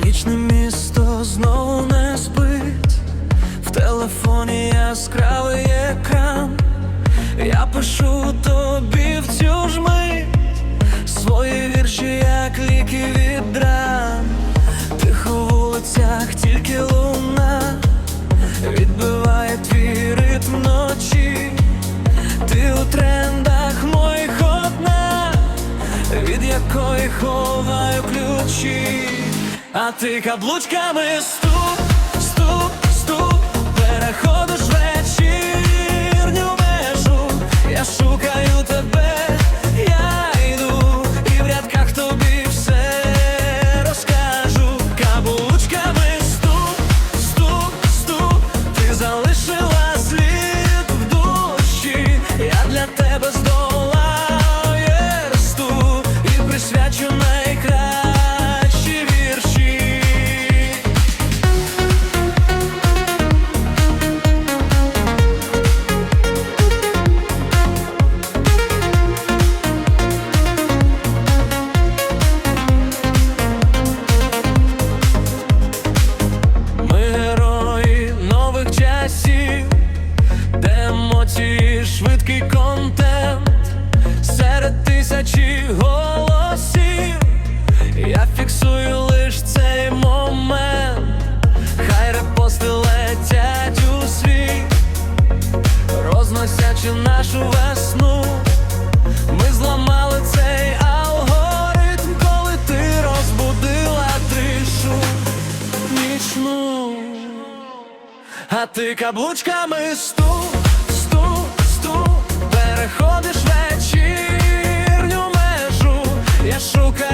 Нічне місто знову не спить, в телефоні яскравий екран. Я пишу тобі в цю ж мить свої вірші, як ліки від ран. Тихо в вулицях, тільки луна відбиває твій ритм вночі. Ти у трендах моїх одна, від якої ховаю ключі. А ти каблучками стук, стук, стук, переходиш вечірню межу. Я шукаю тебе, я йду, і в рядках тобі все розкажу. Каблучками стук, стук, стук, ти залишила слід в душі. Я для тебе здолаю Єресту і присвячу найкращі вірші. Ми герої нових часів, де емоції, швидкий контент. Серед тисячі голосів я фіксую лиш цей момент. Хай репости летять у світ, розносячи нашу весну. Ми зламали цей алгоритм, коли ти розбудила тишу нічну. А ти каблучками стук, стук, стук, переходиш вечірню межу. Я шукаю